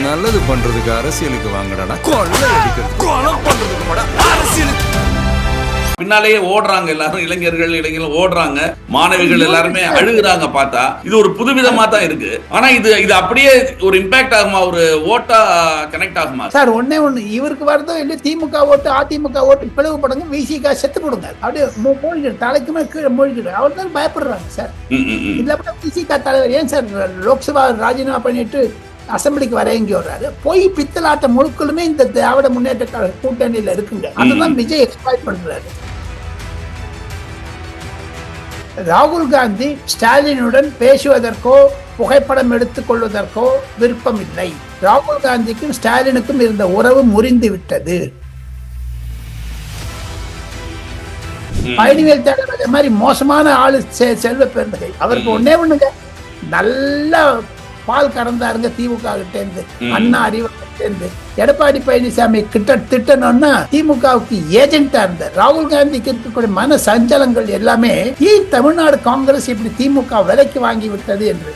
நல்லது பண்றதுக்கு அரசியலுக்கு வாங்கடா, கொள்ளை அடிக்கிறது கொலை பண்றதுக்கு அரசியலுக்கு பின்னாலேயே ஓடுறாங்க. எல்லாரும் இளைஞர்கள் ஓடுறாங்க, மாணவிகள் எல்லாருமே அழுகுறாங்க. பார்த்தா இது ஒரு புதுவிதமா தான் இருக்கு. ஆனா இது அப்படியே ஒரு இம்பாக்ட் ஆகுமா, ஒரு ஓட்டா கனெக்ட் ஆகுமா சார்? ஒன்னே ஒண்ணு, இவருக்கு வரதோ இல்லை திமுக ஓட்டு அதிமுக ஓட்டு பிளவுபடுங்க, விசிகா செத்து போடுங்க, அப்படியே மூழ்கிடு, தலைக்குமே கீழே மூழ்கிடு. அவர் தான் பயப்படுறாங்க சார். இல்ல விசிகா தலைவர் ஏன் சார் லோக்சபா ராஜினாமா பண்ணிட்டு அசம்பிளிக்கு வரேங்கி வர்றாரு? போய் பித்தலாட்ட முழுக்களுமே இந்த திராவிட முன்னேற்ற கழக கூட்டணியில இருக்குங்க. அதுதான் விஜய் எக்ஸ்பிளாய்ட் பண்றாரு. ராகுல் காந்தி ஸ்டாலினுடன் பேசுவதற்கோ புகைப்படம் எடுத்துக் கொள்வதற்கோ விருப்பம் இல்லை. ராகுல் காந்திக்கும் ஸ்டாலினுக்கும் இருந்த உறவு முறிந்து விட்டது. பழனிவேல் தியாகராஜன் மாதிரி மோசமான ஆளு செல்வ பெருந்தகை. அவருக்கு ஒன்னே ஒண்ணுங்க, நல்லா பால் கறந்தாருங்க திமுக கிட்ட இருந்து, அண்ணா அறிவாளர் இருந்து. எடப்பாடி பழனிசாமி கிட்ட திட்டணும்னா திமுகவுக்கு ஏஜென்டா இருந்தார். ராகுல் காந்திக்கு இருக்கக்கூடிய மன சஞ்சலங்கள் எல்லாமே ஏன் தமிழ்நாடு காங்கிரஸ் இப்படி திமுக விலைக்கு வாங்கி விட்டது என்று.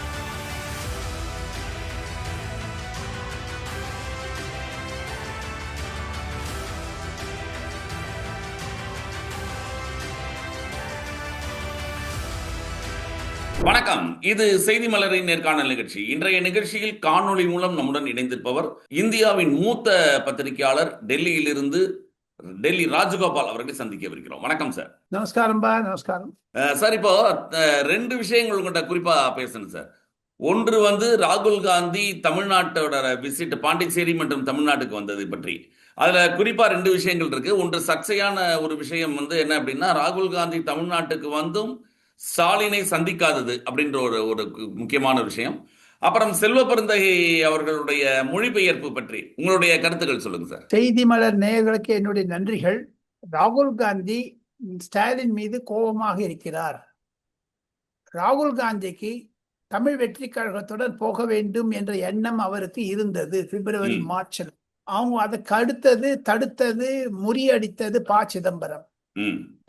வணக்கம், இது செய்தி மலரின் நேர்காணல் நிகழ்ச்சி. இன்றைய நிகழ்ச்சியில் காணொளி மூலம் நம்முடன் இணைந்திருப்பவர் இந்தியாவின் மூத்த பத்திரிகையாளர், டெல்லி ராஜகோபால் அவர்களை சந்திக்கவிருக்கிறோம். வணக்கம் சார். நமஸ்காரம் பா. நமஸ்காரம் சார். இப்போ ரெண்டு விஷயங்கள் உங்கள்கிட்ட குறிப்பா பேசணும் சார். ஒன்று ராகுல் காந்தி தமிழ்நாட்டோட விசிட் பாண்டிச்சேரி மற்றும் தமிழ்நாட்டுக்கு வந்தது பற்றி. அதுல குறிப்பா ரெண்டு விஷயங்கள் இருக்கு. ஒன்று சர்ச்சையான ஒரு விஷயம் என்ன அப்படின்னா, ராகுல் காந்தி தமிழ்நாட்டுக்கு வந்தும் ஸ்டாலினை சந்திக்காதது அப்படின்ற ஒரு முக்கியமான விஷயம். அப்புறம் செல்வ பெருந்தகை அவர்களுடைய மொழிபெயர்ப்பு பற்றி உங்களுடைய கருத்துக்கள் சொல்லுங்க சார். செய்தி மலர் நேயர்களுக்கு என்னுடைய நன்றிகள். ராகுல் காந்தி ஸ்டாலின் மீது கோபமாக இருக்கிறார். ராகுல் காந்திக்கு தமிழ் வெற்றி கழகத்துடன் போக வேண்டும் என்ற எண்ணம் அவருக்கு இருந்தது பிப்ரவரி மார்ச்சில். அவங்க அதுக்கு தடுத்தது, முறியடித்தது ப. சிதம்பரம்.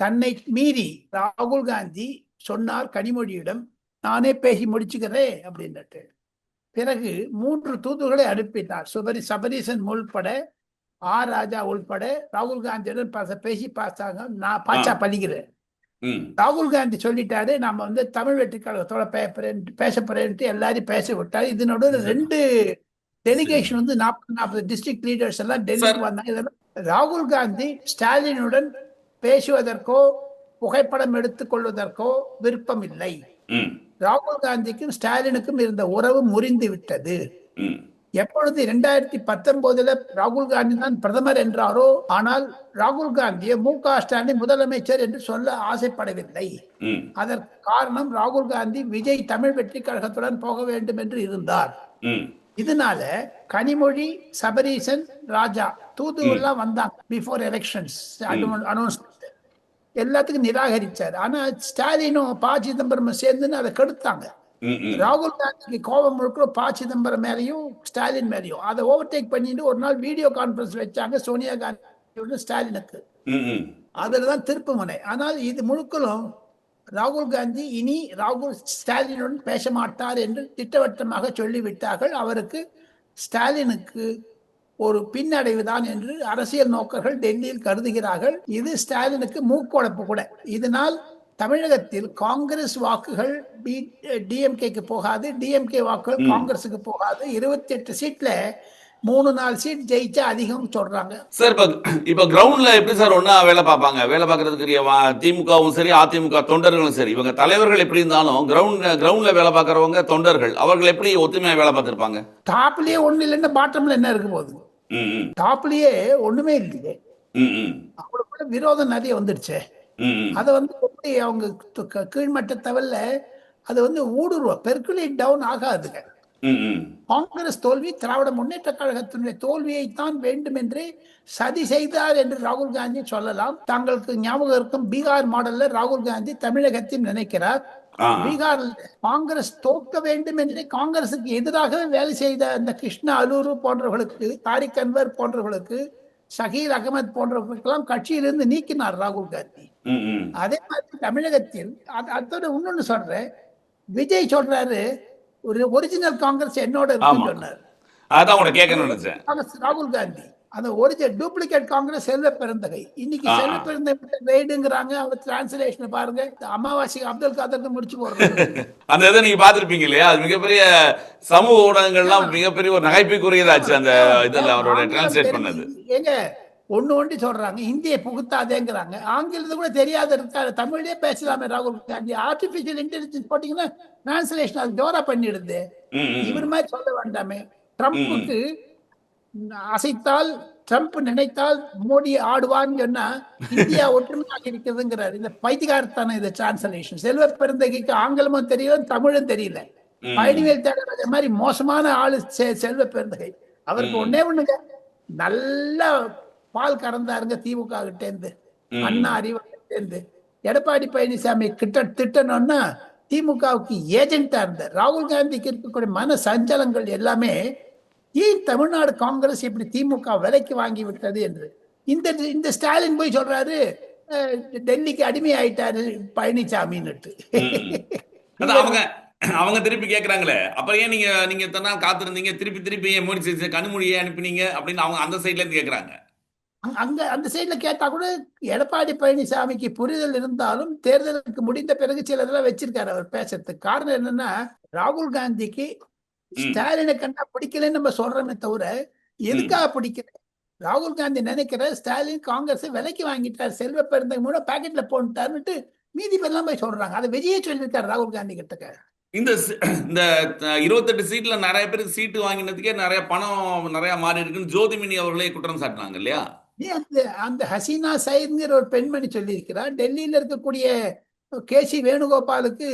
தன்னை மீறி ராகுல் காந்தி சொன்னார் கனிமொழியிடம், நானே பேசி முடிச்சுக்கிறேன் அப்படின்னுட்டு. பிறகு 3 தூதுகளை அனுப்பினார். சபரீசன் உள்பட, ராஜா உள்பட ராகுல் காந்தியுடன் பேசி பார்த்தாங்க. நான் பாச்சா பழிக்கிறேன். ராகுல் காந்தி சொல்லிட்டாரு, நாம தமிழ் வெற்றி கழகத்தோட பேச போறேன்ட்டு எல்லாரையும் பேச விட்டாரு. இதனோட 2 டெலிகேஷன் 40 டிஸ்ட்ரிக்ட் லீடர்ஸ் எல்லாம் டெல்லிக்கு வந்தாங்க. ராகுல் காந்தி ஸ்டாலினுடன் பேசுவதற்கோ புகைப்படம் எடுத்துக் கொள்வதற்கோ விருப்பம் இல்லை. ராகுல் காந்திக்கும் ஸ்டாலினுக்கும் இருந்த உறவு முறிந்து விட்டது. எப்பொழுது 2019 ராகுல் காந்தி தான் பிரதமர் என்றாரோ, ஆனால் ராகுல் காந்தியை மு.க. ஸ்டாலின் முதலமைச்சர் என்று சொல்ல ஆசைப்படவில்லை. அதற்கு காரணம், ராகுல் காந்தி விஜய் தமிழ் வெற்றி கழகத்துடன் போக வேண்டும் என்று இருந்தார். இதனால கனிமொழி, சபரீசன், ராஜா தூது எல்லாம் வந்தாங்க பிஃபோர் எலெக்ஷன்ஸ் அனௌன்ஸ்மெண்ட். எல்லாத்துக்கும் நிராகரிச்சார். ஆனா ஸ்டாலினும் ப. சிதம்பரம் சேர்ந்து அதை கெடுத்தாங்க. ராகுல் காந்திக்கு கோபம் முழுக்க ப. சிதம்பரம் மேலையும் ஸ்டாலின் மேலையும். அதை ஓவர்டேக் பண்ணிட்டு ஒரு நாள் வீடியோ கான்பரன்ஸ் வச்சாங்க சோனியா காந்தி ஸ்டாலினுக்கு. அதுலதான் திருப்பு முனை. ஆனால் இது முழுக்களும் ராகுல் காந்தி இனி ஸ்டாலினுடன் பேச மாட்டார் என்று திட்டவட்டமாக சொல்லிவிட்டார்கள். அவருக்கு ஸ்டாலினுக்கு ஒரு பின்னடைவுதான் என்று அரசியல் நோக்கர்கள் டெல்லியில் கருதுகிறார்கள். இது ஸ்டாலினுக்கு மூக்குழப்பு கூட. இதனால் தமிழகத்தில் காங்கிரஸ் வாக்குகள் டிஎம்கேக்கு போகாது, டிஎம்கே வாக்குகள் காங்கிரஸுக்கு போகாது. 28 சீட்ல 3-4 சீட் ஜெயிச்சா அதிகம் சொல்றாங்க சார். இப்ப கிரவுண்ட்ல எப்படி சார் ஒன்னா வேலை பார்ப்பாங்க? வேலை பார்க்கறதுக்கு திமுகவும் சரி, அதிமுக தொண்டர்களும் சரி, இவங்க தலைவர்கள் எப்படி இருந்தாலும் கிரவுண்ட்ல வேலை பார்க்கறவங்க தொண்டர்கள், அவர்கள் எப்படி ஒத்துமையா வேலை பார்த்திருப்பாங்க? டாப்லயே ஒண்ணு இல்லைன்னா பாட்டம்ல என்ன இருக்க போகுது? டாப்லயே ஒண்ணுமே இல்லையே. அவங்களுக்குள்ள விரோதம் நிறைய வந்துடுச்சு. அதை அவங்க கீழ்மட்ட தவல்ல அது ஊடுருவ பெர்குலேட் டவுன் ஆகாதுங்க. காங்கிரஸ் தோல்வி திராவிட முன்னேற்ற கழகத்தினுடைய தோல்வியைத்தான் வேண்டும் என்று சதி செய்தார் என்று ராகுல் காந்தி சொல்லலாம். தங்களுக்கு ஞாபகம் இருக்கும் பீகார் மாடல்ல ராகுல் காந்தி தமிழகத்தில் நினைக்கிறார். பீகார் காங்கிரஸ் தோற்க வேண்டும் என்று காங்கிரசுக்கு எதிராகவே வேலை செய்த அந்த கிருஷ்ணா அலூரு போன்றவர்களுக்கு, தாரிக் அன்வர் போன்றவர்களுக்கு, ஷகீர் அகமது போன்றவர்களுக்கெல்லாம் கட்சியிலிருந்து நீக்கினார் ராகுல் காந்தி. அதே மாதிரி தமிழகத்தில் அதோட இன்னொன்னு சொல்றேன், விஜய் சொல்றாரு ஒரு ஒரிஜினல் காங்கிரஸ் என்னோட இருக்குன்னு சொன்னார். அதான் உங்களை கேட்கணும்னு நினைச்சேன். ராகுல் காந்தி அந்த ஒரிஜினல் டூப்ளிகேட் காங்கிரஸ் செல்வ பெருந்தகை. இன்னைக்கு ஆ, செல்வ ஆ. பெருந்தகை ரைடுங்கிறாங்க. அவங்க டிரான்ஸ்லேஷன் பாருங்க. அமாவாசை அப்துல் காதர் முடிச்சு போடுறாங்க. அந்த இதை நீங்க பார்த்திருப்பீங்க இல்லையா? அது மிகப்பெரிய சமூக ஊடகங்கள்லாம் மிகப்பெரிய ஒரு நகைப்புக்குரியதாச்சு அந்த இதில் அவரோட ஆங்கிலம் டிரான்ஸ்லேட் பண்ணது. ஏங்க ஒண்ணு சொல்றாங்க இந்தியை புகுத்தாதேங்கிறாங்க. ஆங்கிலத்தை கூட தெரியாத இருக்காரு. தமிழ்லயே பேசலாமே ராகுல் காந்தி. ஆர்டிபிஷியல் இன்டெலிஜென்ஸ் போட்டீங்கன்னா டிரான்ஸ்லேஷன் அது ஜோரா பண்ணிடுது. ம், ம், இவர் மாதிரி சொல்ல வேண்டாமே. ம், ம். ட்ரம்ப்புக்கு அசைத்தால் ட்ரம்ப் நினைத்தால் மோடி ஆடுவான்னு சொன்னா இந்தியா ஒற்றுமையாக இருக்குதுங்கிறாரு. இந்த பைத்தியகாரத்தான இது டிரான்ஸ்லேஷன். செல்வ பெருந்தகைக்கு ஆங்கிலமும் தெரியல, தமிழும் தெரியல. ம். பழனிவேல் தேடுற மாதிரி மோசமான ஆளு செல்வ பெருந்தகை. அவருக்கு ம். ஒண்ணே ஒண்ணுங்க, நல்லா பால் கறந்தாருங்க திமுக கிட்ட இருந்து, ம். அண்ணா அறிவாலயத்தில இருந்து. எடப்பாடி பழனிசாமி திட்டணும்னா திமுகவுக்கு ஏஜென்டா இருந்தார். ராகுல் காந்திக்கு இருக்கக்கூடிய மன சஞ்சலங்கள் எல்லாமே ஏன் தமிழ்நாடு காங்கிரஸ் இப்படி திமுக விலைக்கு வாங்கி விட்டது என்று. இந்த இந்த ஸ்டாலின் போய் சொல்றாரு டெல்லிக்கு அடிமை ஆயிட்டாரு பழனிசாமின்னுட்டு. அதான் அவங்க திருப்பி கேட்கறாங்களே, அப்புறம் ஏன் நீங்க நீங்க இத்தனை நாள் காத்திருந்தீங்க, திருப்பி ஏன் மோடி கனிமொழியை அனுப்பினீங்க அப்படின்னு அவங்க அந்த சைட்ல இருந்து கேட்கறாங்க. அங்க அந்த சைட்ல கேட்டா கூட எடப்பாடி பழனிசாமிக்கு புரிதல் இருந்தாலும் தேர்தலுக்கு முடிந்த பிறகு சில இதெல்லாம் வச்சிருக்காரு அவர் பேசுறதுக்கு. காரணம் என்னன்னா ராகுல் காந்திக்கு ஸ்டாலினை கண்டா பிடிக்கலன்னு நம்ம சொல்றோமே தவிர எதுக்காக பிடிக்கல. ராகுல் காந்தி நினைக்கிற ஸ்டாலின் காங்கிரஸ் விலைக்கு வாங்கிட்டார், செல்வ பெருந்தகை மூலம் பாக்கெட்ல போட்டாருன்னுட்டு மீதி பேர்லாம் போய் சொல்றாங்க. அதை விஜயே சொல்லியிருக்காரு ராகுல் காந்தி கிட்ட. இந்த 28 சீட்ல நிறைய பேருக்கு சீட்டு வாங்கினதுக்கே நிறைய பணம் நிறைய மாறி இருக்குன்னு ஜோதிமணி அவர்களே குற்றம் சாட்டினாங்க இல்லையா? அந்த ஹசீனா சயித்ங்கிற ஒரு பெண்மணி சொல்லி இருக்கிறார். டெல்லியில இருக்கக்கூடிய கேசி வேணுகோபாலுக்கு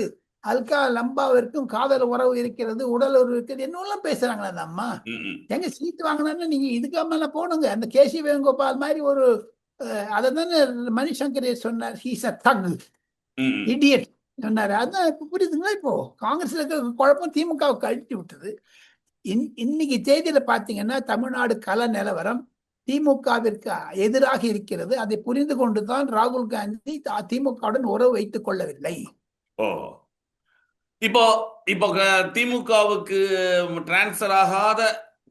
அல்கா லம்பாவிற்கும் காதல் உறவு இருக்கிறது, உடல் உறவு இருக்கிறது, என்னெல்லாம் பேசுறாங்களா அந்த அம்மா. எங்க சீட்டு வாங்கினா நீங்க இதுக்கு மேல போனுங்க. அந்த கேசி வேணுகோபால் மாதிரி ஒரு அதை தானே மணிசங்கரே சொன்னார், ஹீஸ் அ தக் இடியட் சொன்னாரு. அதான் இப்ப புரியுதுங்களா? இப்போ காங்கிரஸ்ல இருக்க குழப்பம் திமுகவுக்கு அழித்து விட்டது. இன்னைக்கு தேதியில பாத்தீங்கன்னா தமிழ்நாடு கள நிலவரம் திமுகவிற்கு எதிராக இருக்கிறது. அதை புரிந்து கொண்டுதான் ராகுல் காந்தி திமுகவுடன் உறவு வைத்துக் கொள்ளவில்லை. இப்போ திமுகவுக்கு டிரான்ஸ்பர் ஆகாத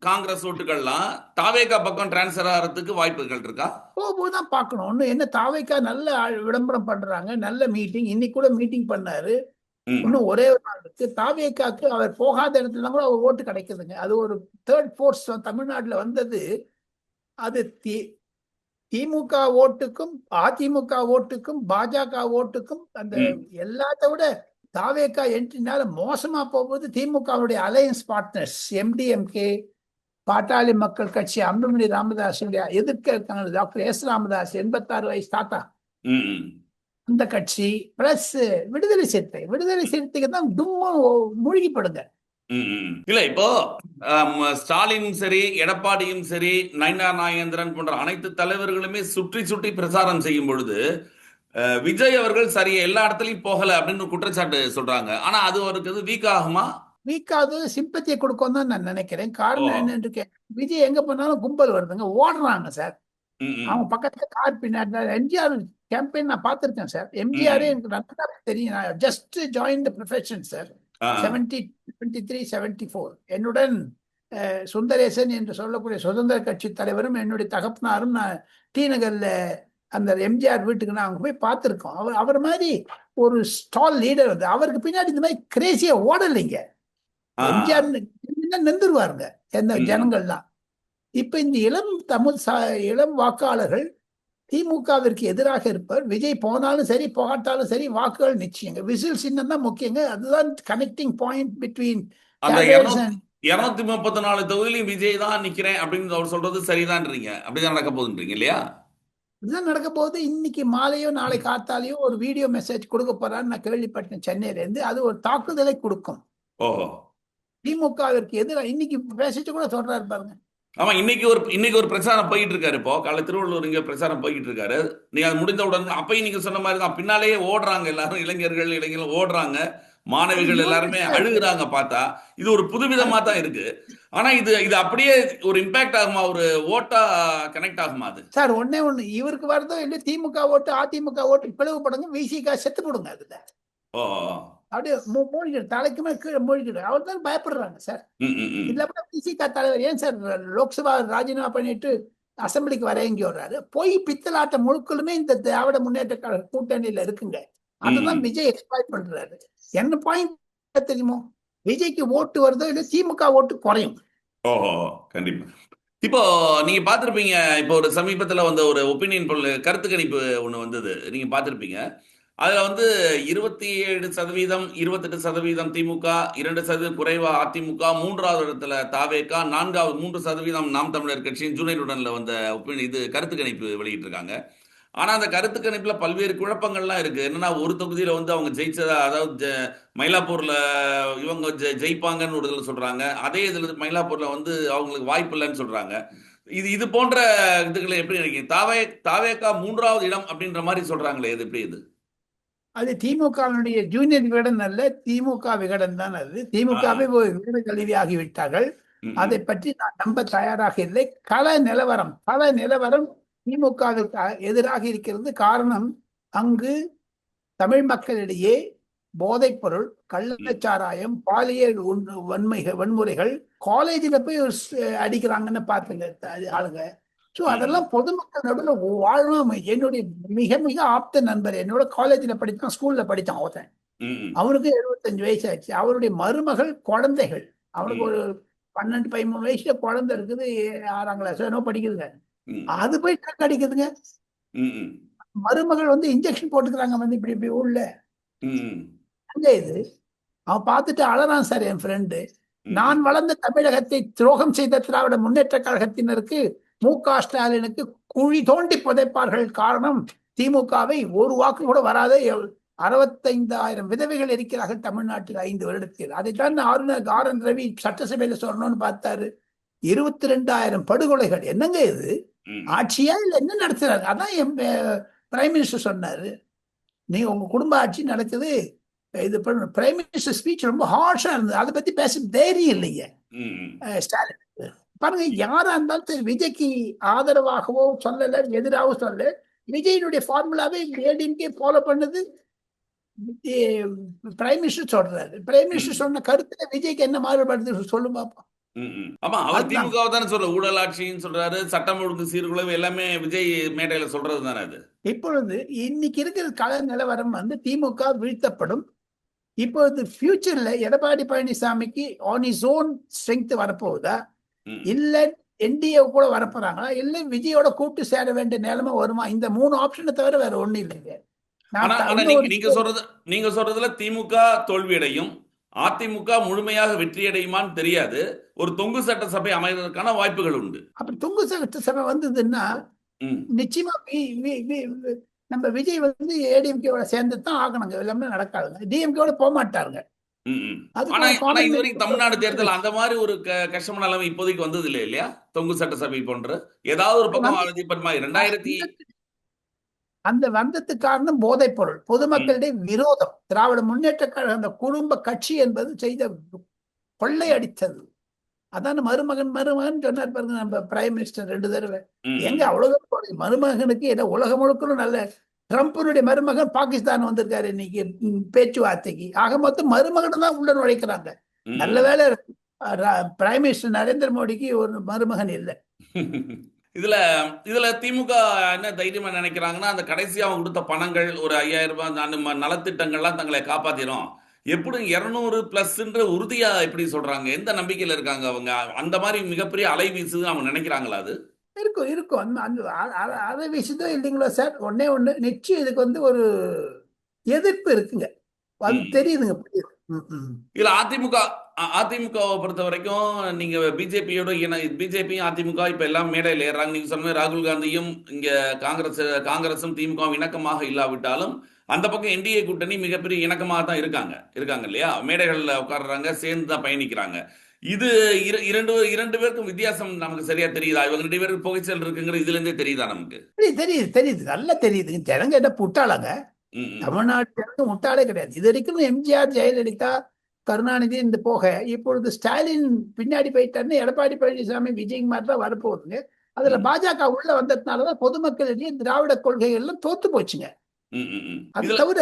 காங்கிரஸ் ஓட்டுகள்லாம் தாவேகா பக்கம் டிரான்ஸ்பர் ஆகிறதுக்கு வாய்ப்புகள் இருக்கா? போகும்போதுதான் பார்க்கணும். ஒண்ணு என்ன, தாவேகா நல்ல விளம்பரம் பண்றாங்க, நல்ல மீட்டிங். இன்னைக்கு கூட மீட்டிங் பண்ணாரு. இன்னும் ஒரே ஒரு நாள் இருக்கு. தாவேகாக்கு அவர் போகாத இடத்துல கூட அவர் ஓட்டு கிடைக்குதுங்க. அது ஒரு தேர்ட் ஃபோர்ஸ் தமிழ்நாட்டுல வந்தது. அது திமுக ஓட்டுக்கும் அதிமுக ஓட்டுக்கும் பாஜக ஓட்டுக்கும் அந்த எல்லாத்த விட தாவேகா என்ட்ரினால மோசமா போகும்போது திமுகவுடைய அலையன்ஸ் பார்ட்னர்ஸ் எம்டிஎம்கே, பாட்டாளி மக்கள் கட்சி, அன்புமணி ராமதாஸ் எதிர்க்க இருக்காங்க, டாக்டர் எஸ் ராமதாஸ் 86 வயசு தாத்தா, அந்த கட்சி பிளஸ் விடுதலை சிறுத்தைக்கு தான் மூழ்கிப்படுங்க. இல்ல இப்போ ஸ்டாலின் சரி, எடப்பாடியும் சரி, நயினா நாகேந்திரன் போன்ற அனைத்து தலைவர்களுமே சுற்றி பிரசாரம் செய்யும் பொழுது விஜய் அவர்கள் சரியா எல்லா இடத்துலயும் போகல அப்படின்னு குற்றச்சாட்டு சொல்றாங்க. ஆனா அது அவருக்கு வீக் ஆகுமா? வீக் ஆகுது, சிம்பத்தியை கொடுக்கும் தான் நான் நினைக்கிறேன். காரணம் என்னன்னு விஜய் எங்க போனாலும் கும்பல் வருதுங்க, ஓடுறாங்க சார். அவங்க பக்கத்துல கார் பின்னாடி எம்ஜிஆர் கேம்பெயின் நான் பார்த்திருக்கேன் சார். எம்ஜிஆரே எனக்கு நல்லா தெரியும். ஜஸ்ட் ஜாயின் தி ப்ரொஃபஷன் சார். 73, 74 என்னுடன் சுந்தரேசன் என்று சொல்லக்கூடிய சுதந்திர கட்சி தலைவரும் என்னுடைய தகப்பனாரும் நான் டி நகர்ல அந்த எம்ஜிஆர் வீட்டுக்கு நான் அங்க போய் பார்த்திருக்கோம். அவர் மாதிரி ஒரு ஸ்டால் லீடர் வந்து அவருக்கு பின்னாடி இந்த மாதிரி கிரேசியா ஓடலைங்க. எம்ஜிஆர் நின்றுருவாருங்க எந்த ஜனங்கள்லாம். இப்ப இந்த இளம் வாக்காளர்கள் திமுகவிற்கு எதிராக இருப்பார். விஜய் போனாலும் சரி போகாட்டாலும் சரி வாக்குகள் நிச்சயங்க. விசில் சின்னம் தான் முக்கியங்க. அதுதான் கனெக்டிங் பாயிண்ட் பிட்வீன் 234 தொகுதியிலும் விஜய் தான் நிக்கிறேன் அப்படின்னு அவர் சொல்றது சரிதான்றீங்க. அப்படிதான் நடக்க போகுதுன்றீங்க இல்லையா? இதுதான் நடக்க போகுது. இன்னைக்கு மாலையோ நாளை காத்தாலையோ ஒரு வீடியோ மெசேஜ் கொடுக்க போறான்னு நான் கேள்விப்பட்டேன் சென்னையில இருந்து. அது ஒரு தாக்குதலை கொடுக்கும் திமுகவிற்கு எதிராக. இன்னைக்கு மெசேஜ் கூட சொல்றாரு பாருங்க. ஆமா, இன்னைக்கு ஒரு பிரச்சாரம் போயிட்டு இருக்காரு. இப்போ காலை திருவள்ளூர் இங்க பிரச்சாரம் போயிட்டு இருக்காரு. நீங்க அது முடிந்த உடனே அப்பயும் நீங்க சொன்ன மாதிரி தான் பின்னாலேயே ஓடுறாங்க எல்லாரும். இளைஞர்கள் ஓடுறாங்க, மாணவிகள் எல்லாருமே அழுகுறாங்க. பார்த்தா இது ஒரு புதுவிதமா தான் இருக்கு. ஆனா இது அப்படியே ஒரு இம்பாக்ட் ஆகுமா, ஒரு ஓட்டா கனெக்ட் ஆகுமா? அது சார் ஒண்ணு இவருக்கு வருதோ இல்ல திமுக ஓட்டு அதிமுக ஓட்டு பிளவுபடுங்க, விசிகா செத்து போடுங்க அதுல. அப்படியே மூழ்கிடு, தலைக்கு மேல கீழே மூழ்கிடு. அவர் தான் பயப்படுறாங்க சார். ம், ம், ம். இல்ல விசிக தலைவர் ஏன் சார் லோக்சபா ராஜினாமா பண்ணிட்டு அசம்பிளிக்கு வரேங்கி வர்றாரு? போய் பித்தலாட்டம் முழுக்களுமே இந்த திராவிட முன்னேற்ற கழக கூட்டணியில இருக்குங்க. அதுதான் விஜய் எக்ஸ்பாய்ட் பண்றாரு. என்ன பாயிண்ட் தெரியுமோ, விஜய்க்கு ஓட்டு வருதோ இல்ல திமுக ஓட்டு குறையும். ஓஹோ, கண்டிப்பா. இப்போ நீங்க பார்த்திருப்பீங்க, இப்போ ஒரு சமீபத்துல வந்த ஒரு ஒப்பீனியன் போல் கருத்து கணிப்பு ஒண்ணு வந்தது, நீங்க பார்த்திருப்பீங்க. அதுல வந்து 27%, 28% திமுக, 2% குறைவா அதிமுக, 3வது இடத்துல தாவேகா, 3% நாம் தமிழர் கட்சியின் ஜூனியர் உடன்ல வந்த இது கருத்து கணிப்பு வெளியிட்டிருக்காங்க. ஆனா அந்த கருத்து கணிப்புல பல்வேறு குழப்பங்கள்லாம் இருக்கு. என்னன்னா, ஒரு தொகுதியில வந்து அவங்க ஜெயிச்சதா, அதாவது மயிலாப்பூர்ல இவங்க ஜெயிப்பாங்கன்னு ஒரு இதுல சொல்றாங்க. அதே இதுல மயிலாப்பூர்ல வந்து அவங்களுக்கு வாய்ப்பு இல்லைன்னு சொல்றாங்க. இது போன்ற இதுகளை எப்படி நினைக்கிறீங்க? தாவேகா 3வது இடம் அப்படின்ற மாதிரி சொல்றாங்களே, இது எப்படி இது? அது திமுகவினுடைய ஜூனியர் விகடன் அல்ல, திமுக விகடன் தான் அது. திமுகவே ஒரு விகட கல்வி ஆகிவிட்டார்கள். அதை பற்றி நான் நம்ப தயாராக இல்லை. கள நிலவரம் திமுகவிற்கு எதிராக இருக்கிறது. காரணம், அங்கு தமிழ் மக்களிடையே போதைப் பொருள், கள்ளச்சாராயம், பாலியல் வன்முறைகள் காலேஜில் போய் அடிக்கிறாங்கன்னு பார்த்துங்க ஆளுங்க. ஸோ அதெல்லாம் பொதுமக்கள் நடுவில் வாழும். என்னுடைய மிக மிக ஆப்த நண்பர், என்னோட காலேஜில் படித்தான், ஸ்கூல்ல படித்தான் ஒருத்தன். அவனுக்கு 75 வயசு ஆச்சு. அவருடைய மருமகள் குழந்தைகள், அவனுக்கு ஒரு 12-13 வயசுல குழந்தை இருக்குது, 6ஆம் கிளாஸ் என்னோ படிக்குதுங்க. அது போய் ட்ரக் அடிக்குதுங்க. மருமகள் வந்து இன்ஜெக்ஷன் போட்டுக்கிறாங்க வந்து இப்படி உள்ள இது. அவன் பார்த்துட்டு அழறான் சார் என் ஃப்ரெண்டு. நான் வளர்ந்த தமிழகத்தை துரோகம் செய்த திராவிட முன்னேற்ற கழகத்தினருக்கு மு.க. ஸ்டாலினுக்கு குழி தோண்டி புதைப்பார்கள். காரணம், திமுகவை ஒரு வாக்கு கூட வராத 65,000 விதவைகள் இருக்கிறார்கள் தமிழ்நாட்டில் 5 வருடத்தில். அதைத்தான் ஆர்.என். ரவி சட்டசபையில சொல்லணும்னு பார்த்தாரு. 22,000 படுகொலைகள். என்னங்க இது, ஆட்சியா இல்ல என்ன நடத்துறாரு? அதான் என் பிரைம் மினிஸ்டர் சொன்னாரு, நீங்க உங்க குடும்ப ஆட்சி நடக்குது, இது பிரைம் மினிஸ்டர் ஸ்பீச் ரொம்ப ஹார்ஷா இருந்தது. அதை பத்தி பேச தைரியம் இல்லைங்க ஸ்டாலின். பாருங்க, யாரா இருந்தாலும் சரி, விஜய்க்கு ஆதரவாகவோ சொல்லல, எதிராகவோ சொல்லல, விஜயினுடைய ஃபார்முலாவே ஏடிஎம்கே ஃபாலோ பண்ணது. பிரைம் மினிஸ்டர் சொல்றாரு, பிரைம் மினிஸ்டர் சொன்ன கருத்துல விஜய்க்கு என்ன மாறுபடுது சொல்லும் பாப்போம். ஆமா, அவர் திமுக தானே சொல்ற, ஊழலாட்சின்னு சொல்றாரு, சட்டம் ஒழுங்கு சீர்குலைவு எல்லாமே விஜய் மேடையில சொல்றது தானே அது. இப்பொழுது இன்னைக்கு இருக்கிற கள நிலவரம் வந்து திமுக வீழ்த்தப்படும். இப்பொழுது ஃபியூச்சர்ல எடப்பாடி பழனிசாமிக்கு ஆன் இஸ் ஓன் ஸ்ட்ரென்த் வரப்போகுதா, இல்ல என்டிஏ கூட வரப்போறாங்களா, இல்ல விஜயோட கூப்பிட்டு சேர வேண்டிய நிலைமை வருமா? இந்த 3 ஆப்ஷனை தவிர வேற ஒண்ணு இல்லைங்க. நீங்க சொல்றதுல திமுக தோல்வியடையும், அதிமுக முழுமையாக வெற்றியடையுமான்னு தெரியாது. ஒரு தொங்கு சட்டசபை அமைவதற்கான வாய்ப்புகள் உண்டு. அப்படி தொங்கு சட்டசபை வந்ததுன்னா நிச்சயமா நம்ம விஜய் வந்து ஏடிஎம்கேவோட சேர்ந்து தான் ஆகணுங்க. எல்லாமே நடக்காதுங்க. டிஎம்கேவோட போக மாட்டாருங்க. இதுவரைக்கும் தமிழ்நாடு தேர்தல் அந்த மாதிரி ஒரு கஷ்டமான நிலைமை இப்போதைக்கு வந்தது இல்லையா? தொங்கு சட்டசபை போன்ற ஏதாவது ஒரு பக்கம் 2000 அந்த வந்ததுக்கு காரணம் போதைப் பொருள், பொதுமக்களிடையே விரோதம். திராவிட முன்னேற்ற கழக அந்த குடும்ப கட்சி என்பது செய்த கொள்ளை அடித்தது. அதான் மருமகன் சொன்னார் பாருங்க நம்ம பிரைம் மினிஸ்டர் 2 தடவை. எங்க அவ்வளவு மருமகனுக்கு ஏதோ உலகம் முழுக்கணும். நல்ல ட்ரம்ப்னுடைய மருமகன் பாகிஸ்தான் வந்திருக்காரு இன்னைக்கு பேச்சுவார்த்தைக்கு. ஆக மொத்தம் மருமகன் தான் உள்ள நுழைக்கிறாங்க. நல்ல வேலை பிரைம் மினிஸ்டர் நரேந்திர மோடிக்கு ஒரு மருமகன் இல்லை. இதுல திமுக என்ன தைரியமா நினைக்கிறாங்கன்னா, அந்த கடைசியா அவங்க கொடுத்த பணங்கள் ஒரு 5,000 ரூபாய் அந்த நலத்திட்டங்கள்லாம் தங்களை காப்பாத்திரும். எப்படி 200+ உறுதியா எப்படி சொல்றாங்க? எந்த நம்பிக்கையில இருக்காங்க அவங்க? அந்த மாதிரி மிகப்பெரிய அலை வீசுது அவங்க நினைக்கிறாங்களா? அது இருக்கும் அலை வீசுதோ இல்லைங்களோ சார், ஒண்ணு நிச்சயம் இதுக்கு வந்து ஒரு எதிர்ப்பு இருக்குங்க. அது தெரியுதுங்க. இதுல அதிமுகவை பொறுத்த வரைக்கும் நீங்க பிஜேபியும் அதிமுக இப்ப எல்லாம் மேடையில் ஏறாங்க. நீங்க சொன்ன ராகுல் காந்தியும் இங்க காங்கிரசும் திமுக இணக்கமாக இல்லாவிட்டாலும் அந்த பக்கம் என்டிஏ கூட்டணி மிகப்பெரிய இணக்கமாக தான் இருக்காங்க இல்லையா? மேடைகள்ல உட்கார்றாங்க, சேர்ந்து தான் பயணிக்கிறாங்க. இது இரண்டு பேருக்கும் வித்தியாசம் நமக்கு சரியா தெரியுதா? இவங்க 2 பேருக்கு புகைச்சல் இருக்குங்கிற இதுல இருந்தே தெரியுதா நமக்கு? தெரியுது நல்லா தெரியுது. ஜனங்க என்ன புட்டாளாங்க? தமிழ்நாட்டு முட்டாளே கிடையாது. இது வரைக்கும் எம்ஜிஆர், ஜெயலலிதா, கருணாநிதி இந்த போக இப்பொழுது ஸ்டாலின் பின்னாடி போயிட்டாருன்னு எடப்பாடி பழனிசாமி, விஜயகுமார் தான் வரப்போகுதுங்க. அதுல பாஜக உள்ள வந்ததுனாலதான் பொதுமக்களிடையே திராவிட கொள்கைகள் எல்லாம் தோத்து போச்சுங்க. ம், ம், ம். அது இதுல தவிர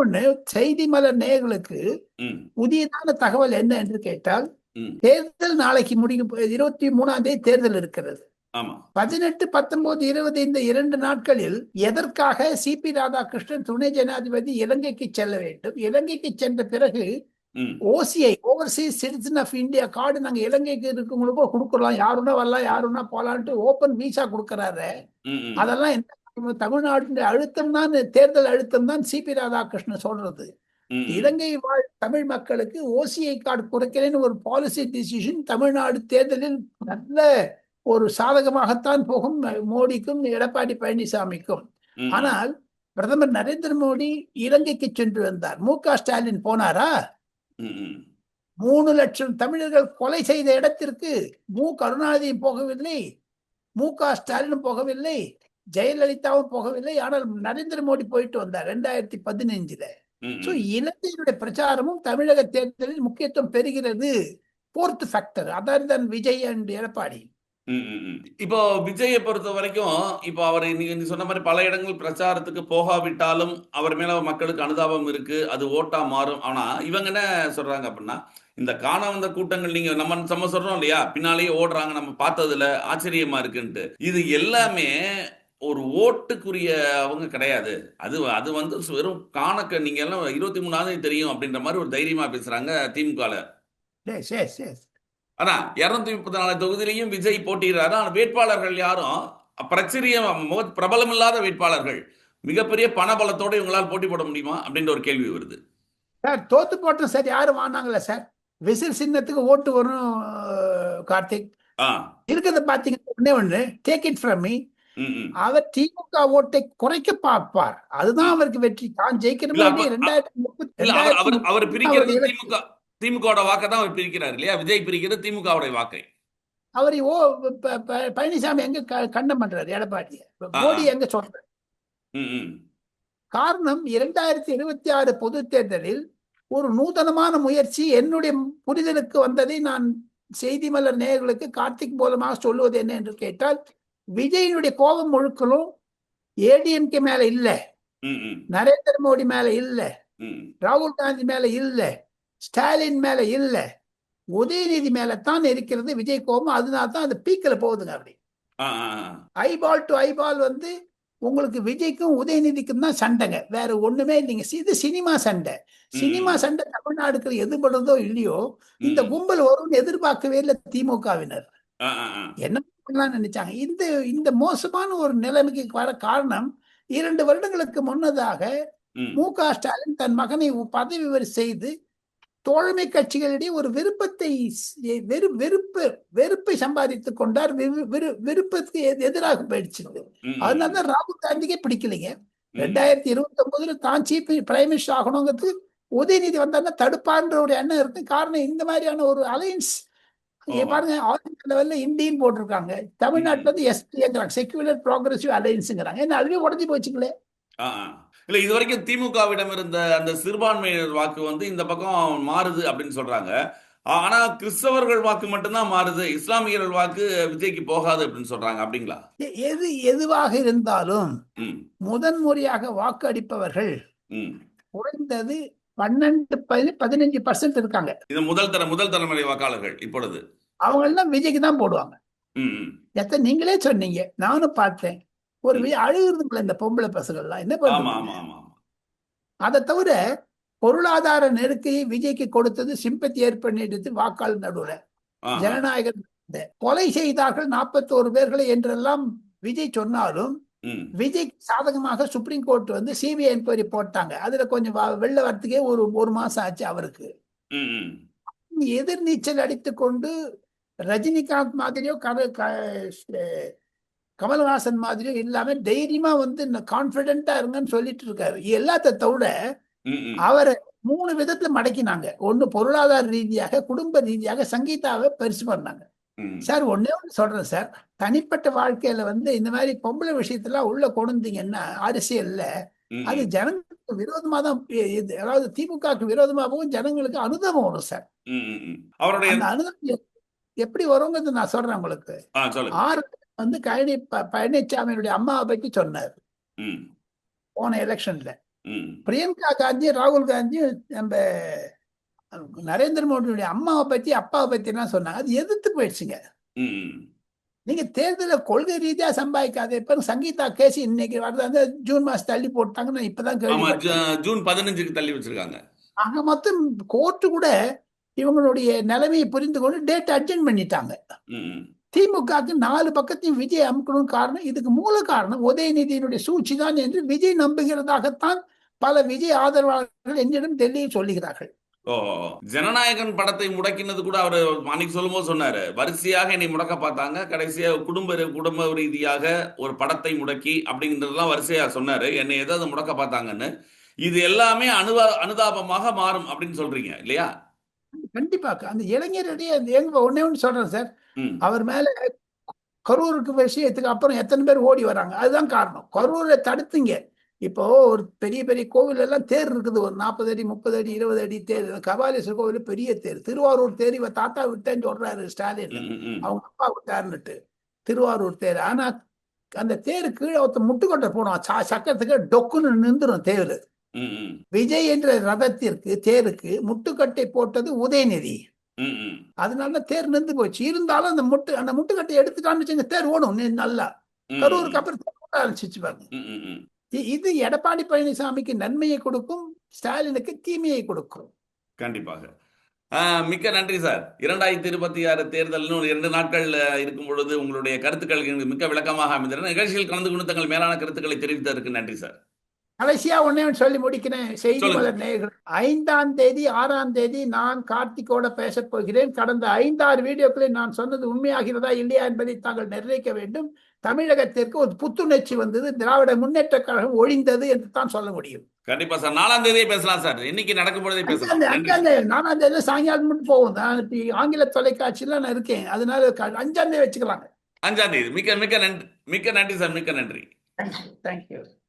ஒண்ணு செய்தி மலர் நேயர்களுக்கு ம், புதியதான தகவல் என்ன என்று கேட்டால், ம். தேர்தல் நாளைக்கு முடியும். 23ஆம் தேதி தேர்தல் இருக்கிறது. ஆமா. 18, 19, 20 இந்த 2 நாட்களில் எதற்காக சிபி ராதாகிருஷ்ணன் துணை ஜனாதிபதி இலங்கைக்கு செல்ல வேண்டும்? இலங்கைக்கு சென்ற பிறகு ம், OCI overseas citizen of India card நாங்க இலங்கைக்கு இருக்கவங்களுக்கும் கொடுக்கலாம், யாருன்னா வரலாம், யாருன்னா போலான்ட்டு ஓபன் விசா கொடுக்கறாரு. ம், ம், அதெல்லாம் என்ன தமிழ்நாட்டின் அழுத்தம் தான், தேர்தல் அழுத்தம் தான் சிபி ராதாகிருஷ்ணன் சொல்றது. ம், ம், இலங்கை வாழ் தமிழ் மக்களுக்கு ஓசிஐ கார்டு குறைக்கிறேன்னு ஒரு பாலிசி டிசிஷன் தமிழ்நாடு தேர்தலில் நல்ல ஒரு சாதகமாகத்தான் போகும் மோடிக்கும் எடப்பாடி பழனிசாமிக்கும். ம், ஆனால் பிரதமர் நரேந்திர மோடி இலங்கைக்கு சென்று வந்தார். மு.க. ஸ்டாலின் போனாரா? ம், ம். 3 லட்சம் தமிழர்கள் கொலை செய்த இடத்திற்கு கருணாநிதி போகவில்லை, மு.க. ஸ்டாலினும் போகவில்லை, ஜெயலலிதாவும் போகவில்லை. ஆனால் நரேந்திர மோடி போயிட்டு வந்தார் 2015. ம், சோ ம். இலங்கையினுடைய பிரச்சாரமும் தமிழக தேர்தலில் முக்கியத்துவம் பெறுகிறது. Fourth factor other than Vijay and Edappadi. ம், ம், ம். இப்போ விஜயை பொறுத்த வரைக்கும் இப்போ அவர் நீங்க சொன்ன மாதிரி பல இடங்கள் பிரச்சாரத்துக்கு போகாவிட்டாலும் அவர் மேல மக்களுக்கு அனுதாபம் இருக்கு, அது ஓட்டா மாறும். ஆனா இவங்க என்ன சொல்றாங்க அப்படின்னா, இந்த காண வந்த கூட்டங்கள் நீங்க நம்ம சொல்றோம் இல்லையா, பின்னாலேயே ஓடுறாங்க, நம்ம பார்த்ததுல ஆச்சரியமா இருக்குன்ட்டு. இது எல்லாமே ஒரு ஓட்டுக்குரிய அவங்க கிடையாது. அது அது வந்து வெறும் நீங்க எல்லாம் 23ஆம் தேதி தெரியும் அப்படின்ற மாதிரி ஒரு தைரியமா பேசுறாங்க திமுகல. எஸ் எஸ் எஸ் ஆனா 234 தொகுதியிலையும் விஜய் போட்டியிடுறாரு. ஆனா வேட்பாளர்கள் யாரும் பிரச்சரிய பிரபலம் இல்லாத வேட்பாளர்கள். மிகப்பெரிய பணபலத்தோட இவங்களால் போட்டி போட முடியுமா அப்படின்ற ஒரு கேள்வி வருது. சார். தோத்து போட்டோம் சார், யாரும் வாங்கினாங்களா சார்? விசில் சின்னத்துக்கு ஓட்டு வரும். கார்த்திக் ஆ. இருக்கிறத பாத்தீங்கன்னா ஒண்ணே ஒண்ணு, டேக் இட் ஃப்ரம் மீ, ம், ம். அவர் திமுக ஓட்டை குறைக்க பார்ப்பார். அதுதான் ம். அவருக்கு வெற்றி. தான் இல்ல ஜெயிக்கணுமே அப்ப இல்லையே. 2030 இல்ல அவர் அவர் அவர் 2030 பிரிக்கிறது அவர் திமுகவோட வாக்கை தான் அவர் பிரிக்கிறார் இல்லையா? விஜய் பிரிக்கிறது திமுகவுடைய வாக்கை. அவர் பழனிசாமி எங்க கண்டம் பண்றாரு எடப்பாடி, ஆ, மோடி ஆ. எங்க சொல்றாரு? ம், ம். காரணம் 2026 பொது தேர்தலில் ஒரு நூதனமான முயற்சி என்னுடைய புரிதலுக்கு வந்ததை நான் செய்தி மலர் நேயர்களுக்கு கார்த்திக் மூலமாக சொல்லுவது என்ன என்று கேட்டால், விஜயினுடைய கோபம் முழுக்கலும் ஏடிஎம்கே மேல இல்ல, ம், ம். நரேந்திர மோடி மேல இல்ல, ம். ராகுல் காந்தி மேல இல்ல, ஸ்டாலின் மேல இல்ல, உதயநிதி மேல தான் இருக்கிறது விஜய் கோபம். அதனால தான் அது பீக்ல போகுதுங்க. அப்படி ஆ, ஆ, ஆ. ஐபால் டு ஐபால் வந்து உங்களுக்கு விஜய்க்கும் உதயநிதிக்கும் தான் சண்டைங்க, வேற ஒண்ணுமே இல்லைங்க. இது சினிமா சண்டை. சினிமா ம், சண்டை தமிழ்நாடுக்கு எதுபடுறதோ இல்லையோ, இந்த ம். கும்பல் வரும்னு எதிர்பார்க்கவே இல்லை திமுகவினர். ஆ, ஆ, ஆ. என்ன பண்ணலாம்னு நினைச்சாங்க? இந்த இந்த மோசமான ஒரு நிலைமைக்கு வர காரணம், 2 வருடங்களுக்கு முன்னதாக ம். மு.க. ஸ்டாலின் தன் மகனை பதவி உயர்வு செய்து தோழமை கட்சிகளிடையே ஒரு வெறுப்பை சம்பாதித்துக் கொண்டார். விருப்பத்துக்கு எதிராக போயிடுச்சு. ம், ம். அதனாலதான் ராகுல் காந்திக்கே பிடிக்கலைங்க. ம். 2029 தான் சீஃப் பிரைம் மினிஸ்டர் ஆகணுங்கிறது உதயநிதி வந்தாருன்னா தடுப்பான்ற ஒரு எண்ணம் இருக்கு. காரணம் இந்த மாதிரியான ஒரு அலையன்ஸ். ஓஹோ. பாருங்க, ஆல் இந்தியா லெவல்ல இந்தியன் போட்டிருக்காங்க, தமிழ்நாட்டுல ம். வந்து எஸ்பிங்கிறாங்க, செக்யூலர் ப்ரோக்ரசிவ் அலையன்ஸ்ங்கிறாங்க. என்ன அதுவே உடஞ்சி போச்சுங்களே. ஆ, ஆ. இல்ல இதுவரைக்கும் திமுகவிடம் இருந்த அந்த சிறுபான்மையினர் வாக்கு வந்து இந்த பக்கம் மாறுது அப்படின்னு சொல்றாங்க. ஆனா கிறிஸ்தவர்கள் வாக்கு மட்டும்தான் மாறுது, இஸ்லாமியர்கள் வாக்கு விஜய்க்கு போகாது அப்படின்னு சொல்றாங்க. அப்படிங்களா? எதுவாக இருந்தாலும் ம், முதன்முறையாக வாக்கு அளிப்பவர்கள் ம். குறைந்தது 15% இருக்காங்க. இது முதல் தலைமுறை வாக்காளர்கள் இப்பொழுது. அவங்க எல்லாம் விஜய்க்கு தான் போடுவாங்க. ம், ம். நீங்களே சொன்னீங்க, நானும் பார்த்தேன். ஒரு ம். அழுகுறதுங்கள இந்த பொம்பளை பசங்கள்லாம் என்ன ஆமா, பண்றது? ஆமா, ஆமா, ஆமா. அதை தவிர பொருளாதார நெருக்கையை விஜய்க்கு கொடுத்தது சிம்பத்தி ஏற்படுத்தி வாக்காளர் நடுவுல ஆஹா. ஜனநாயக கொலை செய்தார்கள் 41 பேர்களை என்றெல்லாம் விஜய் சொன்னாலும், ம், விஜய் சாதகமாக சுப்ரீம் கோர்ட் வந்து சிபிஐ என்கொயரி போட்டாங்க. அதுல கொஞ்சம் வெளில வரத்துக்கே ஒரு மாசம் ஆச்சு அவருக்கு. ம், ம். எதிர்நீச்சல் அடித்துக்கொண்டு ரஜினிகாந்த் மாதிரியோ கமல்ஹாசன் மாதிரியோ இல்லாம தைரியமா வந்து கான்பிடென்டா இருங்கன்னு சொல்லிட்டு இருக்காரு. எல்லாத்த தவிர ம், ம். அவரை 3 விதத்துல மடக்கினாங்க. ஒண்ணு பொருளாதார ரீதியாக, குடும்ப ரீதியாக சங்கீதாவை பெருசு பண்ணாங்க. ம். சார் ஒண்ணே ஒண்ணு சொல்றேன் சார், தனிப்பட்ட வாழ்க்கையில வந்து இந்த மாதிரி பொம்பளை விஷயத்துல உள்ள கொண்டுந்தீங்கன்னா அரசியல்ல ம், அது ம். ஜனங்களுக்கு விரோதமா தான் அதாவது திமுகவுக்கு விரோதமாகவும் ஜனங்களுக்கு அனுதாபம் வரும் சார். ம், ம், ம். அவருடைய அந்த அனுதாபம் எப்படி வருங்கிறது நான் சொல்றேன் உங்களுக்கு. சொல்லுங்க. 6 வந்து பழனிசாமியினுடைய அம்மாவை பற்றி சொன்னார். ம். போன எலெக்ஷன்ல. ம். பிரியங்கா காந்தியும் ராகுல் காந்தியும் நம்ம நரேந்திர மோடியுடைய அம்மாவை பத்தி அப்பாவை பத்தி எல்லாம் சொன்னாங்க. அது எதிர்த்து போயிடுச்சுங்க. ம். ம். நீங்க தேர்தல கொள்கை ரீதியா சம்பாதிக்காத. இப்ப சங்கீதா கேஸ் இன்னைக்கு வரது ஜூன் மாசம் தள்ளி போட்டாங்கன்னு இப்பதான் ஆமா, கேள்விப்பட்டேன். ஜூன் 15க்கு தள்ளி வச்சிருக்காங்க. ஆக மொத்தம் கோர்ட்டு கூட இவங்களுடைய நிலைமையை புரிந்து கொண்டு டேட் அட்ஜென்ட் பண்ணிட்டாங்க. ம். ம். திமுகவுக்கு 4 பக்கத்தையும் விஜய் அமுக்கணும். காரணம், இதுக்கு மூல காரணம் உதயநிதியினுடைய சூழ்ச்சி தான் என்று விஜய் நம்புகிறதாகத்தான் பல விஜய் ஆதரவாளர்கள் என்னிடம் டெல்லியில் சொல்லுகிறார்கள். ஓ, ஜனநாயகன் படத்தை முடக்கினது கூட அவர் அன்னைக்கு சொல்லும்போது சொன்னாரு, வரிசையாக என்னை முடக்க பார்த்தாங்க, கடைசியா குடும்ப ரீதியாக ஒரு படத்தை முடக்கி அப்படிங்கிறதெல்லாம் வரிசையா சொன்னாரு, என்னை எதாவது முடக்க பார்த்தாங்கன்னு. இது எல்லாமே அனுதாபமாக மாறும் அப்படின்னு சொல்றீங்க இல்லையா? கண்டிப்பாக அந்த இளைஞரிடையே எங்க ஒன்னே ஒன்று சொல்றேன் சார், ம். அவர் மேல கரூருக்கு விஷயத்துக்கு அப்புறம் எத்தனை பேர் ஓடி வராங்க. அதுதான் காரணம். கரூரை தடுத்தீங்க. இப்போ ஒரு பெரிய பெரிய கோவில் எல்லாம் தேர் இருக்குது. ஒரு 40 அடி 30 அடி 20 அடி தேர். கபாலீஸ்வரர் கோவில் பெரிய தேர். திருவாரூர் தேர் இவ தாத்தா விட்டேன்னு சொல்றாரு ஸ்டாலின். ம். ம். அவங்க அப்பா விட்டாருன்னுட்டு திருவாரூர் தேர். ஆனா அந்த தேரு கீழே ஒருத்த முட்டுக்கொட்டை போனோம். சக்கரத்துக்கு டொக்குன்னு நின்றுடும் தேர். ம். ம். விஜய் என்ற ரதத்திற்கு தேருக்கு முட்டுக்கட்டை போட்டது உதயநிதி. ம். ம். அதனால தேர் நின்று போச்சு. இருந்தாலும் அந்த முட்டுக்கட்டை எடுத்துட்டான்னு வச்சுங்க, தேர் ஓடும் நல்லா. ம். கரூருக்கு அப்புறம் தேர் ஓட ஆரம்பிச்சிச்சு பாருங்க. ம். ம். ம். இது எடப்பாடி பழனிசாமிக்கு நன்மையை கொடுக்கும், ஸ்டாலினுக்கு தீமையை கொடுக்கும். கண்டிப்பாக. மிக்க நன்றி சார். 2026 தேர்தல் இன்னும் 2 நாட்கள் இருக்கும் பொழுது உங்களுடைய கருத்துக்கள் எங்களுக்கு மிக்க விளக்கமாக அமைந்தன. நிகழ்ச்சியில் கலந்து கொண்டு தங்கள் மேலான கருத்துக்களை தெரிவித்ததற்கு நன்றி சார். கடைசியா ஒன்னே ஒன்று சொல்லி முடிக்கிறேன். செய்தி சொல்லுங்க. மலர் நேயர்கள், 5ஆம் தேதி 6ஆம் தேதி நான் கார்த்திகோட பேசப் போகிறேன். கடந்த 5-6 வீடியோக்களில் நான் சொன்னது உண்மையாகிறதா இல்லையா என்பதை தாங்கள் நிர்ணயிக்க வேண்டும். தமிழகத்திற்கு ஒரு புத்துணர்ச்சி வந்தது, திராவிட முன்னேற்ற கழகம் ஒழிந்தது என்று தான் சொல்ல முடியும். கண்டிப்பா சார். 4ஆம் தேதியே பேசலாம் சார். இன்னைக்கு நடக்கும் பொழுதே பேசலாம். நன்றி சார். 4ஆம் தேதி சாயங்காலம் மட்டும் போகும். நான் இப்ப ஆங்கில தொலைக்காட்சியில நான் இருக்கேன். அதனால 5ஆம் தேதி வச்சுக்கலாங்க. 5ஆம் தேதி. மிக்க நன்றி சார். மிக்க நன்றி. தேங்க்யூ.